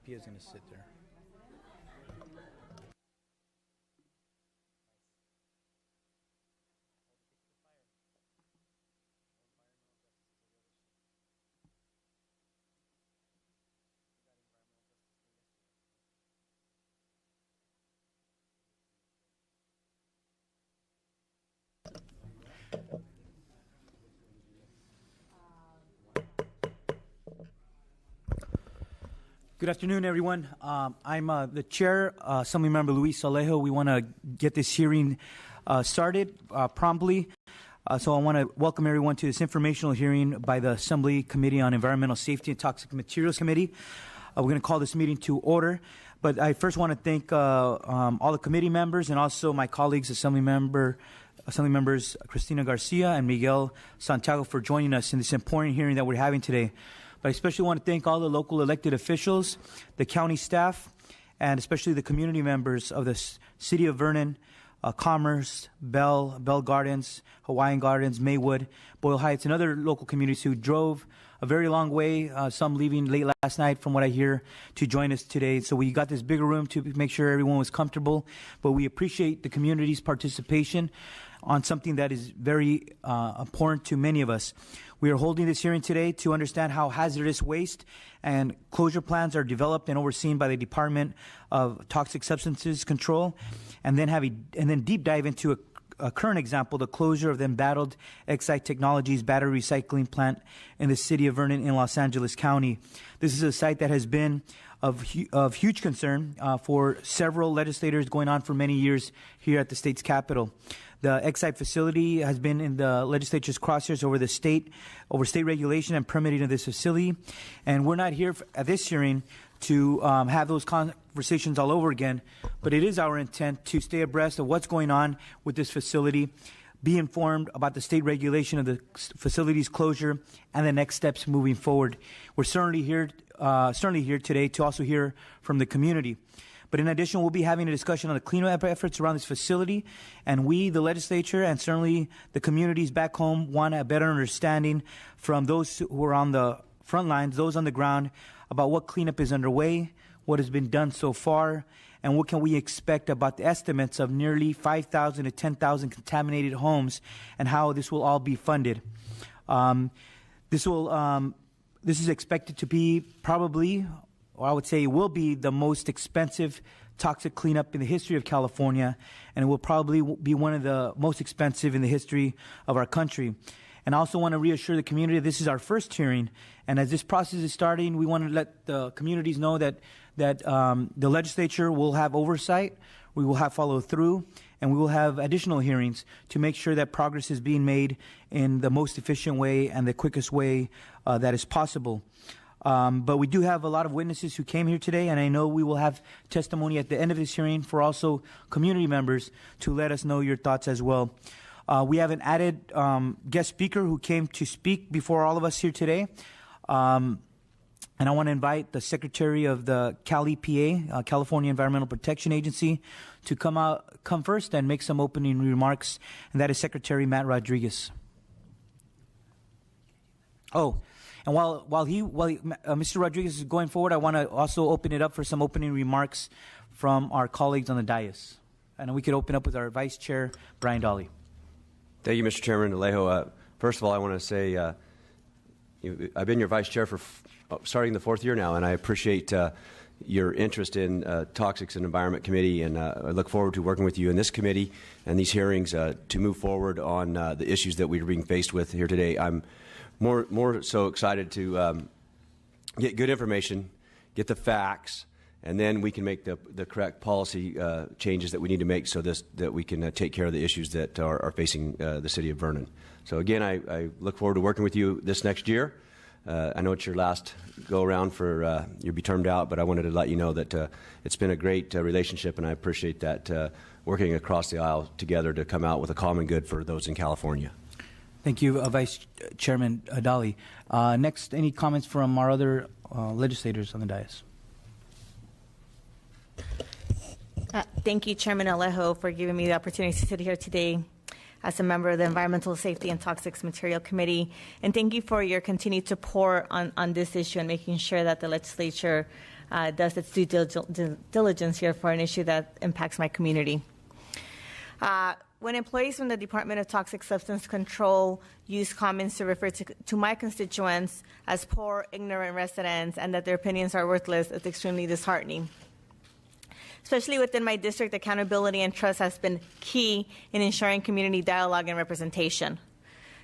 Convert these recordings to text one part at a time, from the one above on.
Pia's going to sit there. Good afternoon, everyone. I'm the chair, Assemblymember Luis Alejo. We want to get this hearing started promptly. So I want to welcome everyone to this informational hearing by the Assembly Committee on Environmental Safety and Toxic Materials Committee. We're going to call this meeting to order. But I first want to thank all the committee members and also my colleagues, Assembly members Cristina Garcia and Miguel Santiago, for joining us in this important hearing that we're having today. But I especially want to thank all the local elected officials, the county staff, and especially the community members of the City of Vernon, Commerce, Bell Gardens, Hawaiian Gardens, Maywood, Boyle Heights, and other local communities who drove a very long way, some leaving late last night from what I hear, to join us today. So we got this bigger room to make sure everyone was comfortable, but we appreciate the community's participation on something that is very important to many of us. We are holding this hearing today to understand how hazardous waste and closure plans are developed and overseen by the Department of Toxic Substances Control, and then deep dive into a current example, the closure of the embattled Exide Technologies battery recycling plant in the city of Vernon in Los Angeles County. This is a site that has been of huge concern for several legislators going on for many years here at the state's capital. The Exide facility has been in the legislature's crosshairs over state regulation and permitting of this facility. And we're not here at this hearing to have those conversations all over again, but it is our intent to stay abreast of what's going on with this facility, be informed about the state regulation of the facility's closure, and the next steps moving forward. We're certainly here today to also hear from the community. But in addition, we'll be having a discussion on the cleanup efforts around this facility, and we, the legislature, and certainly the communities back home, want a better understanding from those who are on the front lines, those on the ground, about what cleanup is underway, what has been done so far, and what can we expect about the estimates of nearly 5,000 to 10,000 contaminated homes and how this will all be funded. This is expected to be probably, or I would say it will be, the most expensive toxic cleanup in the history of California, and it will probably be one of the most expensive in the history of our country. And I also want to reassure the community this is our first hearing, and as this process is starting, we want to let the communities know that the legislature will have oversight, we will have follow through, and we will have additional hearings to make sure that progress is being made in the most efficient way and the quickest way that is possible. But we do have a lot of witnesses who came here today, and I know we will have testimony at the end of this hearing for also community members to let us know your thoughts as well. We have an added guest speaker who came to speak before all of us here today. And I want to invite the Secretary of the CalEPA, California Environmental Protection Agency, to come first and make some opening remarks, and that is Secretary Matt Rodriguez. Oh, and while Mr. Rodriguez is going forward, I want to also open it up for some opening remarks from our colleagues on the dais. And we could open up with our Vice Chair, Brian Dahle. Thank you, Mr. Chairman Alejo. First of all, I want to say I've been your Vice Chair for starting the fourth year now, and I appreciate your interest in Toxics and Environment Committee, and I look forward to working with you in this committee and these hearings to move forward on the issues that we're being faced with here today. I'm more so excited to get good information, get the facts, and then we can make the correct policy changes that we need to make so that we can take care of the issues that are facing the city of Vernon. So again, I look forward to working with you this next year. I know it's your last go-around for you'll be termed out, but I wanted to let you know that it's been a great relationship, and I appreciate that working across the aisle together to come out with a common good for those in California. Thank you, Vice Chairman Dahle. Next, any comments from our other legislators on the dais? Thank you, Chairman Alejo, for giving me the opportunity to sit here today as a member of the Environmental Safety and Toxics Material Committee. And thank you for your continued support on this issue and making sure that the legislature does its due diligence here for an issue that impacts my community. When employees from the Department of Toxic Substance Control use comments to refer to my constituents as poor, ignorant residents and that their opinions are worthless, it's extremely disheartening. Especially within my district, accountability and trust has been key in ensuring community dialogue and representation.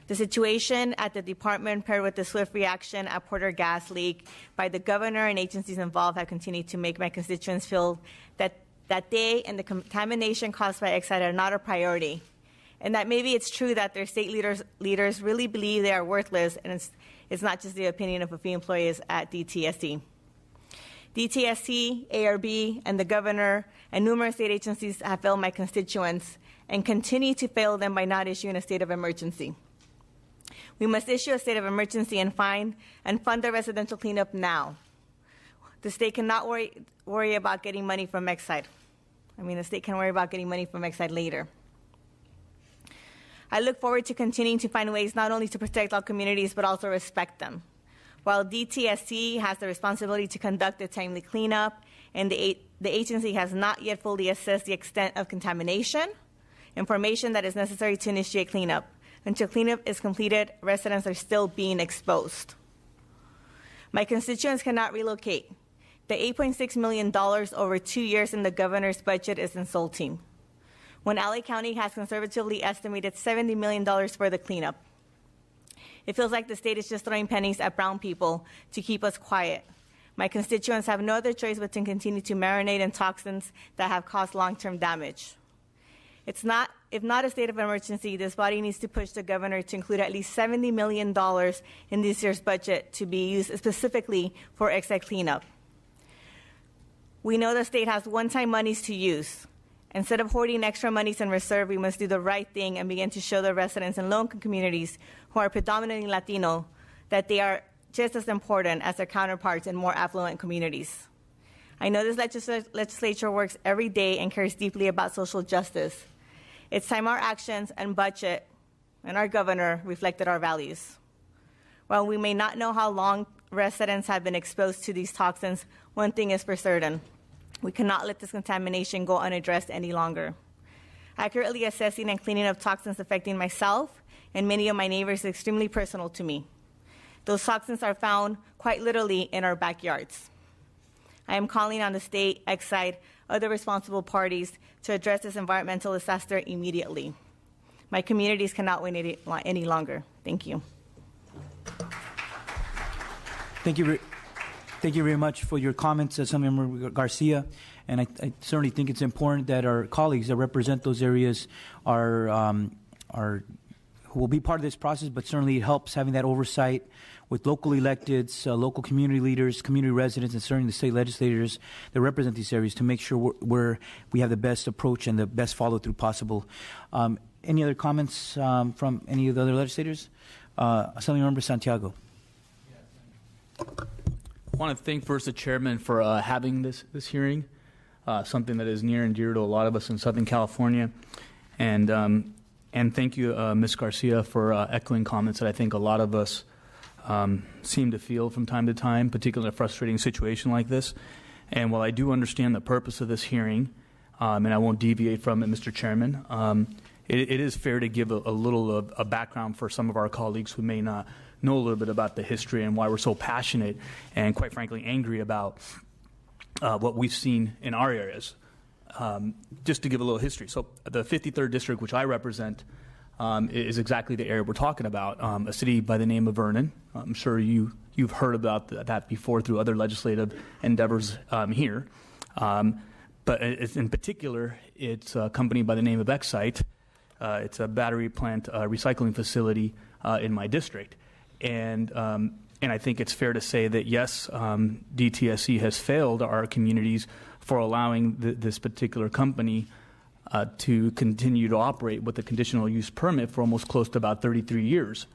The situation at the department, paired with the swift reaction at Porter gas leak by the governor and agencies involved, have continued to make my constituents feel that they and the contamination caused by Exide are not a priority, and that maybe it's true that their state leaders really believe they are worthless, and it's not just the opinion of a few employees at DTSC. DTSC, ARB, and the governor and numerous state agencies have failed my constituents and continue to fail them by not issuing a state of emergency. We must issue a state of emergency and fund the residential cleanup now. The state cannot worry about getting money from Exide. The state can worry about getting money from Exide later. I look forward to continuing to find ways not only to protect our communities, but also respect them. While DTSC has the responsibility to conduct a timely cleanup, and the agency has not yet fully assessed the extent of contamination, information that is necessary to initiate cleanup. Until cleanup is completed, residents are still being exposed. My constituents cannot relocate. The $8.6 million over 2 years in the governor's budget is insulting, when LA County has conservatively estimated $70 million for the cleanup. It feels like the state is just throwing pennies at brown people to keep us quiet. My constituents have no other choice but to continue to marinate in toxins that have caused long-term damage. If not a state of emergency, this body needs to push the governor to include at least $70 million in this year's budget to be used specifically for Exide cleanup. We know the state has one-time monies to use. Instead of hoarding extra monies in reserve, we must do the right thing and begin to show the residents in low-income communities who are predominantly Latino that they are just as important as their counterparts in more affluent communities. I know this legislature works every day and cares deeply about social justice. It's time our actions and budget and our governor reflected our values. While we may not know how long residents have been exposed to these toxins, one thing is for certain. We cannot let this contamination go unaddressed any longer. Accurately assessing and cleaning up toxins affecting myself and many of my neighbors is extremely personal to me. Those toxins are found quite literally in our backyards. I am calling on the state, Exide, other responsible parties to address this environmental disaster immediately. My communities cannot wait any longer. Thank you. Thank you very much for your comments, Assemblymember Garcia. And I certainly think it's important that our colleagues that represent those areas who will be part of this process, but certainly it helps having that oversight with local electeds, local community leaders, community residents, and certainly the state legislators that represent these areas to make sure we have the best approach and the best follow-through possible. Any other comments from any of the other legislators? Assemblymember Santiago. I want to thank first the chairman for having this hearing, something that is near and dear to a lot of us in Southern California. And thank you, Ms. Garcia, for echoing comments that I think a lot of us seem to feel from time to time, particularly in a frustrating situation like this. And while I do understand the purpose of this hearing, and I won't deviate from it, Mr. Chairman, it is fair to give a little of a background for some of our colleagues who may not know a little bit about the history and why we're so passionate and, quite frankly, angry about what we've seen in our areas. Just to give a little history. So the 53rd District, which I represent, is exactly the area we're talking about, a city by the name of Vernon. I'm sure you've heard about that before through other legislative endeavors here. But in particular, it's a company by the name of Exide. It's a battery plant recycling facility in my district. And I think it's fair to say that, yes, DTSC has failed our communities for allowing this particular company to continue to operate with a conditional use permit for almost close to about 33 years.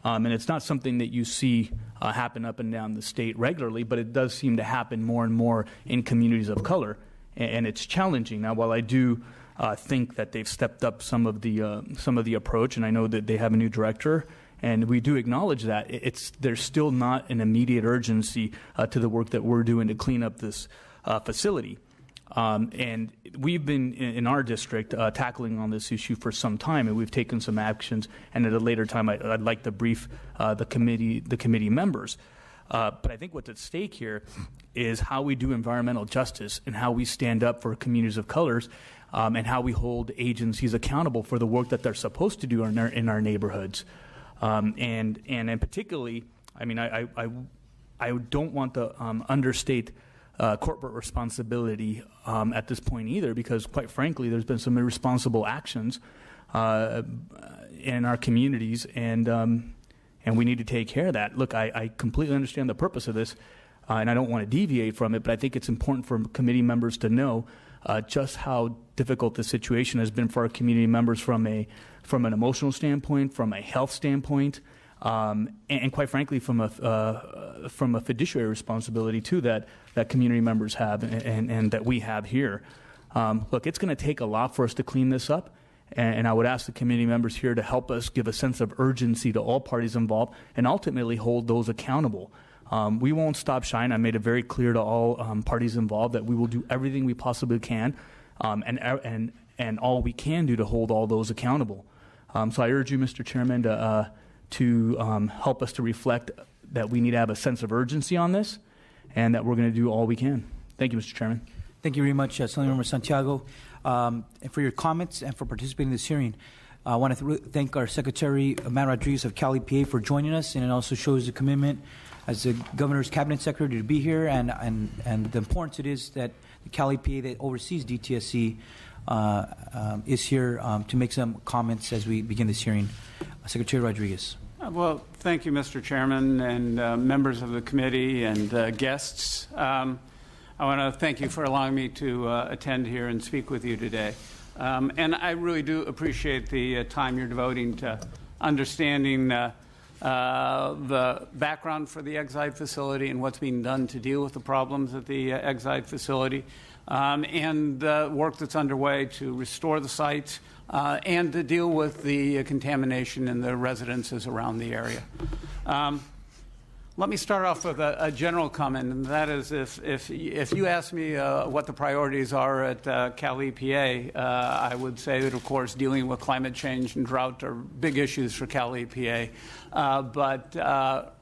And it's not something that you see happen up and down the state regularly, but it does seem to happen more and more in communities of color. And it's challenging. Now, while I do think that they've stepped up some of the approach, and I know that they have a new director, And we do acknowledge that. There's still not an immediate urgency to the work that we're doing to clean up this facility. And we've been, in our district, tackling on this issue for some time, and we've taken some actions. And at a later time, I'd like to brief the committee members. But I think what's at stake here is how we do environmental justice and how we stand up for communities of colors, and how we hold agencies accountable for the work that they're supposed to do in our neighborhoods. And particularly, I mean, I don't want to understate corporate responsibility at this point either, because quite frankly, there's been some irresponsible actions in our communities, and we need to take care of that. Look, I completely understand the purpose of this, and I don't want to deviate from it, but I think it's important for committee members to know just how difficult the situation has been for our community members from an emotional standpoint, from a health standpoint, and quite frankly, from a fiduciary responsibility too that community members have and that we have here. Look, it's going to take a lot for us to clean this up, and I would ask the community members here to help us give a sense of urgency to all parties involved and ultimately hold those accountable. We won't stop shying. I made it very clear to all parties involved that we will do everything we possibly can, and all we can do to hold all those accountable. So I urge you, Mr. Chairman, to help us to reflect that we need to have a sense of urgency on this, and that we're going to do all we can. Thank you, Mr. Chairman. Thank you very much, Assemblymember Santiago, and for your comments and for participating in this hearing. I want to thank our Secretary, Matt Rodriguez of Cal EPA, for joining us, and it also shows the commitment as the Governor's Cabinet Secretary to be here, and the importance it is that the Cal EPA that oversees DTSC is here to make some comments as we begin this hearing. Secretary Rodriguez. Well, thank you, Mr. Chairman, and members of the committee and guests. I want to thank you for allowing me to attend here and speak with you today. And I really do appreciate the time you're devoting to understanding the background for the Exide facility and what's being done to deal with the problems at the Exide facility, and the work that's underway to restore the site and to deal with the contamination in the residences around the area. Let me start off with a general comment, and that is if you ask me what the priorities are at Cal EPA, I would say that, of course, dealing with climate change and drought are big issues for Cal EPA. But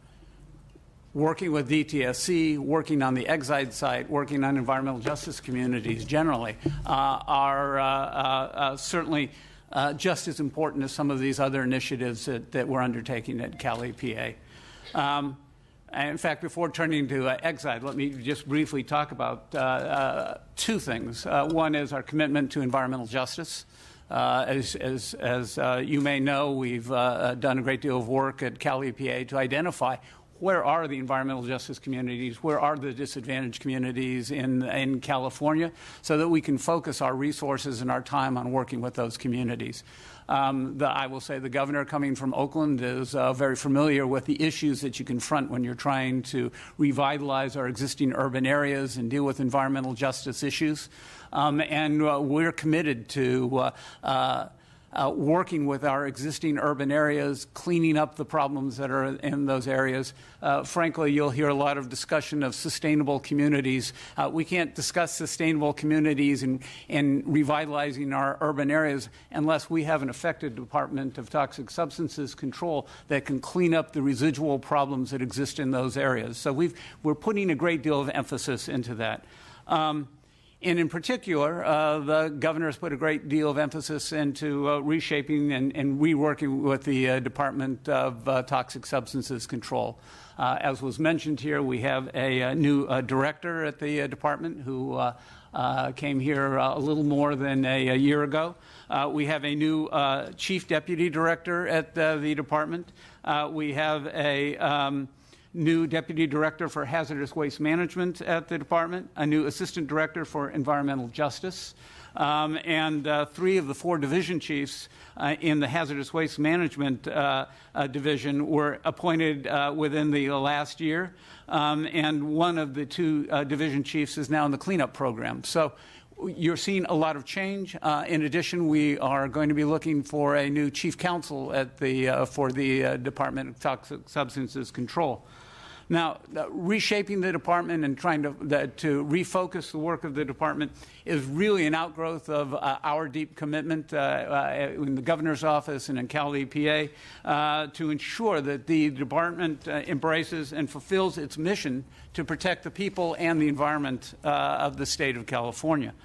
working with DTSC, working on the Exide site, working on environmental justice communities generally are certainly just as important as some of these other initiatives that we're undertaking at Cal EPA. In fact, before turning to Exide, let me just briefly talk about two things. One is our commitment to environmental justice. As you may know, we've done a great deal of work at Cal EPA to identify where are the environmental justice communities, where are the disadvantaged communities in California, so that we can focus our resources and our time on working with those communities. I will say the governor coming from Oakland is very familiar with the issues that you confront when you're trying to revitalize our existing urban areas and deal with environmental justice issues. And we're committed to working with our existing urban areas, cleaning up the problems that are in those areas. Frankly, you'll hear a lot of discussion of sustainable communities. We can't discuss sustainable communities and revitalizing our urban areas unless we have an effective Department of Toxic Substances Control that can clean up the residual problems that exist in those areas. So we're putting a great deal of emphasis into that. And in particular, the governor has put a great deal of emphasis into reshaping and reworking with the Department of Toxic Substances Control. As was mentioned here, we have a new director at the department who came here a little more than a year ago. We have a new chief deputy director at the department. We have a new deputy director for hazardous waste management at the department, a new assistant director for environmental justice, and 3 of the 4 division chiefs in the hazardous waste management division were appointed within the last year, and one of the 2 division chiefs is now in the cleanup program. So You're seeing a lot of change. In addition, we are going to be looking for a new chief counsel at for the Department of Toxic Substances Control. Now, reshaping the department and trying to refocus the work of the department is really an outgrowth of our deep commitment in the governor's office and in Cal EPA to ensure that the department embraces and fulfills its mission to protect the people and the environment of the state of California.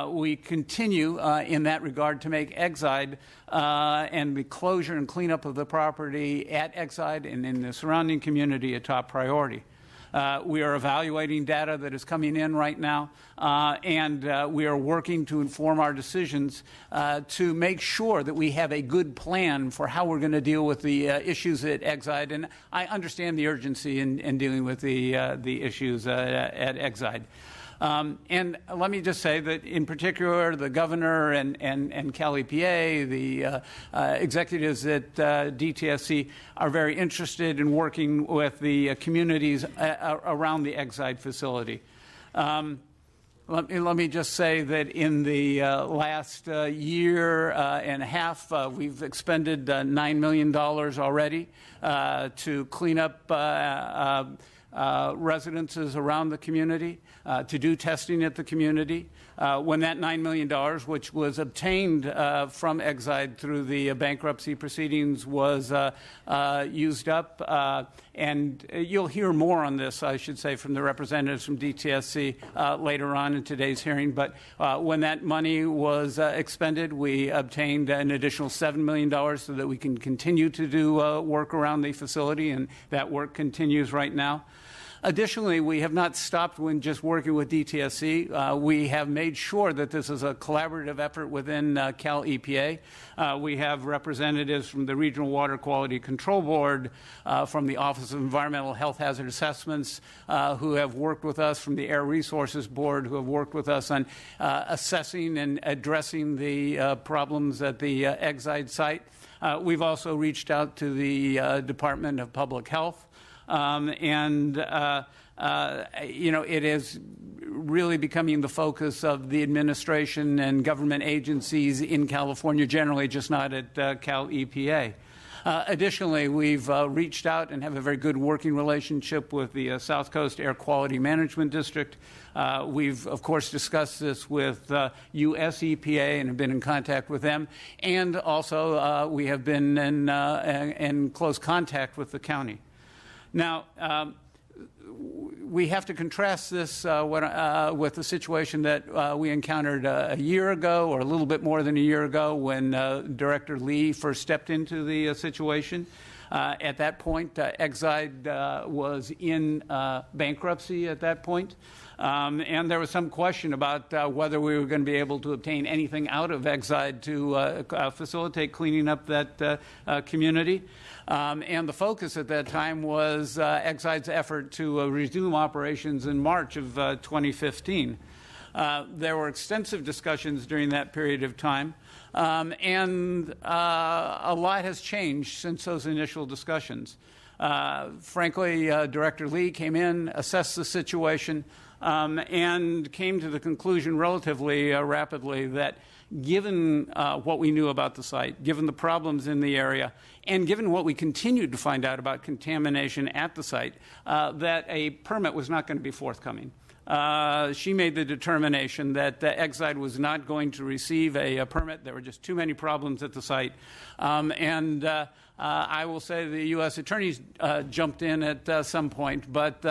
We continue in that regard to make Exide and the closure and cleanup of the property at Exide and in the surrounding community a top priority. We are evaluating data that is coming in right now, and we are working to inform our decisions to make sure that we have a good plan for how we're going to deal with the issues at Exide. And I understand the urgency in dealing with the issues at Exide. And let me just say that, in particular, the governor and Cal EPA, the executives at DTSC are very interested in working with the communities around the Exide facility. Let me just say that in the last year and a half, we've expended $9 million already to clean up residences around the community, to do testing at the community. When that $9 million, which was obtained from Exide through the bankruptcy proceedings, was used up, and you'll hear more on this, I should say, from the representatives from DTSC later on in today's hearing. But when that money was expended, we obtained an additional $7 million so that we can continue to do work around the facility, and that work continues right now. Additionally, we have not stopped when just working with DTSC. We have made sure that this is a collaborative effort within Cal EPA. We have representatives from the Regional Water Quality Control Board, from the Office of Environmental Health Hazard Assessments, who have worked with us, from the Air Resources Board, who have worked with us on assessing and addressing the problems at the Exide site. We've also reached out to the Department of Public Health. It is really becoming the focus of the administration and government agencies in California generally, just not at Cal EPA. Additionally, we've reached out and have a very good working relationship with the South Coast Air Quality Management District. We've, of course, discussed this with U.S. EPA and have been in contact with them. And also, we have been in close contact with the county. Now, we have to contrast this with the situation that we encountered a year ago, or a little bit more than a year ago, when Director Lee first stepped into the situation. At that point, Exide was in bankruptcy at that point. And there was some question about whether we were going to be able to obtain anything out of Exide to facilitate cleaning up that community. And the focus at that time was Exide's effort to resume operations in March of 2015. There were extensive discussions during that period of time, and a lot has changed since those initial discussions. Frankly, Director Lee came in, assessed the situation, and came to the conclusion relatively rapidly that given what we knew about the site, given the problems in the area, and given what we continued to find out about contamination at the site, that a permit was not going to be forthcoming. She made the determination that Exide was not going to receive a permit. There were just too many problems at the site. I will say the U.S. attorneys jumped in at some point, but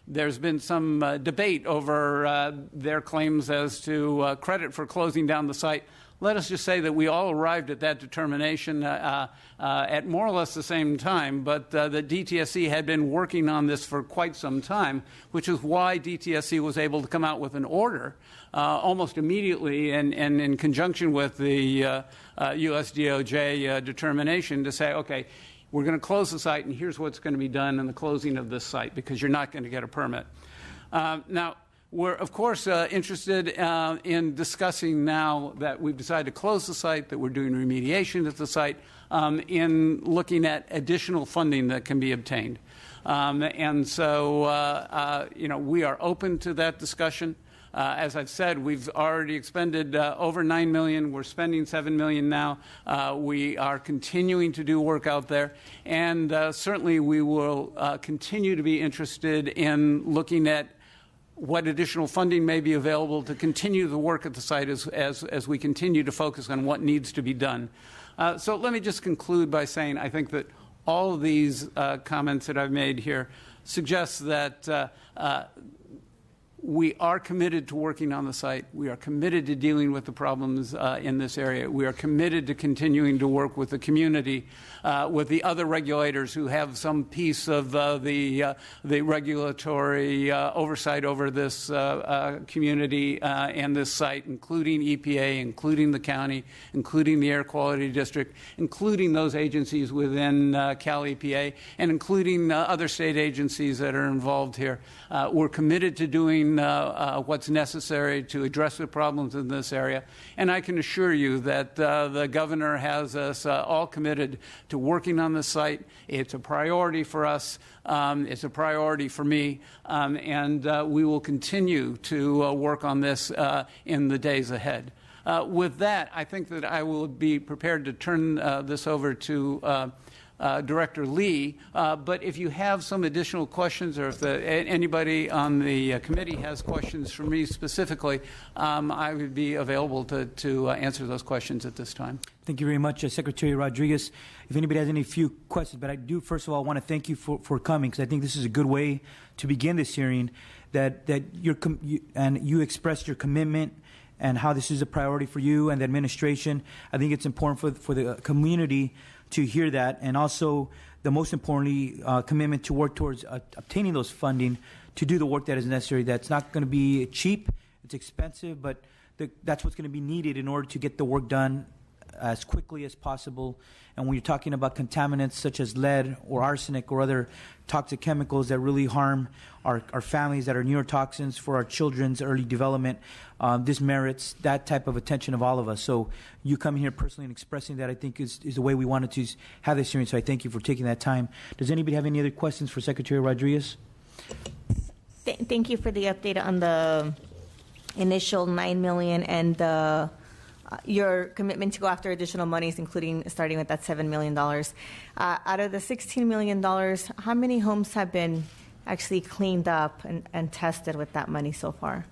there's been some debate over their claims as to credit for closing down the site. Let us just say that we all arrived at that determination at more or less the same time, but the DTSC had been working on this for quite some time, which is why DTSC was able to come out with an order almost immediately and in conjunction with the US DOJ determination to say, okay, we're going to close the site, and here's what's going to be done in the closing of this site, because you're not going to get a permit. Now, we're, of course, interested in discussing now that we've decided to close the site, that we're doing remediation at the site, in looking at additional funding that can be obtained. We are open to that discussion. As I've said, we've already expended over $9 million. We're spending $7 million now. We are continuing to do work out there, and certainly we will continue to be interested in looking at what additional funding may be available to continue the work at the site as we continue to focus on what needs to be done. So let me just conclude by saying I think that all of these comments that I've made here suggest that we are committed to working on the site. We are committed to dealing with the problems in this area. We are committed to continuing to work with the community, with the other regulators who have some piece of the regulatory oversight over this community and this site, including EPA, including the county, including the Air Quality District, including those agencies within Cal EPA, and including other state agencies that are involved here. We're committed to doing what's necessary to address the problems in this area. And I can assure you that the governor has us all committed to working on the site. It's a priority for us. It's a priority for me. And we will continue to work on this in the days ahead. With that, I think that I will be prepared to turn this over to Director Lee, but if you have some additional questions, or if anybody on the committee has questions for me specifically, I would be available to answer those questions at this time. Thank you very much, Secretary Rodriguez. If anybody has any few questions, but I do, first of all, want to thank you for coming, because I think this is a good way to begin this hearing, that you expressed your commitment and how this is a priority for you and the administration. I think it's important for the community to hear that, and also, the most importantly, commitment to work towards obtaining those funding to do the work that is necessary. That's not going to be cheap, it's expensive, but that's what's going to be needed in order to get the work done as quickly as possible. And when you're talking about contaminants such as lead or arsenic or other toxic chemicals that really harm our families, that are neurotoxins for our children's early development, this merits that type of attention of all of us. So you coming here personally and expressing that, I think, is the way we wanted to have this hearing. So I thank you for taking that time. Does anybody have any other questions for Secretary Rodriguez? Thank you for the update on the initial $9 million and your commitment to go after additional monies, including starting with that $7 million. Out of the $16 million, how many homes have been actually cleaned up and tested with that money so far?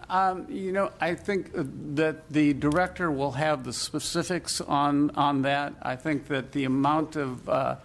I think that the director will have the specifics on that. I think that the amount of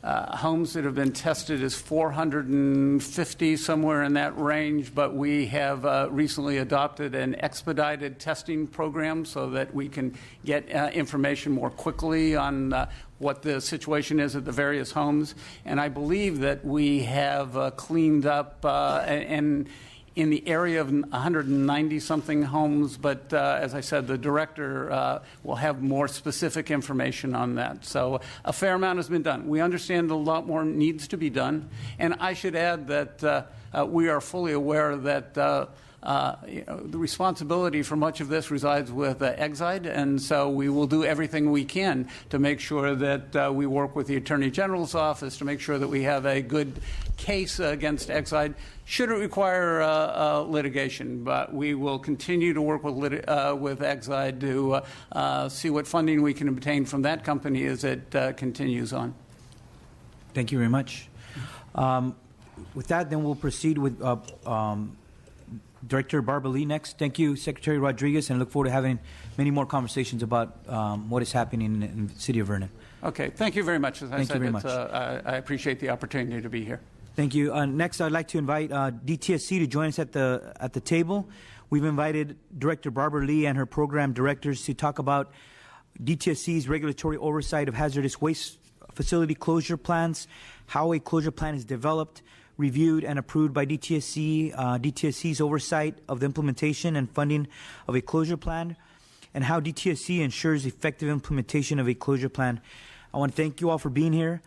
homes that have been tested is 450, somewhere in that range, but we have recently adopted an expedited testing program so that we can get information more quickly on what the situation is at the various homes. And I believe that we have cleaned up and in the area of 190-something homes, but as I said, the director will have more specific information on that. So a fair amount has been done. We understand a lot more needs to be done, and I should add that we are fully aware that the responsibility for much of this resides with Exide, and so we will do everything we can to make sure that we work with the Attorney General's office to make sure that we have a good case against Exide, should it require litigation. But we will continue to work with Exide to see what funding we can obtain from that company as it continues on. Thank you very much. With that, then we'll proceed with Director Barbara Lee next. Thank you, Secretary Rodriguez, and I look forward to having many more conversations about what is happening in the city of Vernon. Okay, thank you very much. As I Thank said, you very much. I appreciate the opportunity to be here. Thank you. Next, I'd like to invite DTSC to join us at the table. We've invited Director Barbara Lee and her program directors to talk about DTSC's regulatory oversight of hazardous waste facility closure plans, how a closure plan is developed, reviewed, and approved by DTSC, DTSC's oversight of the implementation and funding of a closure plan, and how DTSC ensures effective implementation of a closure plan. I want to thank you all for being here.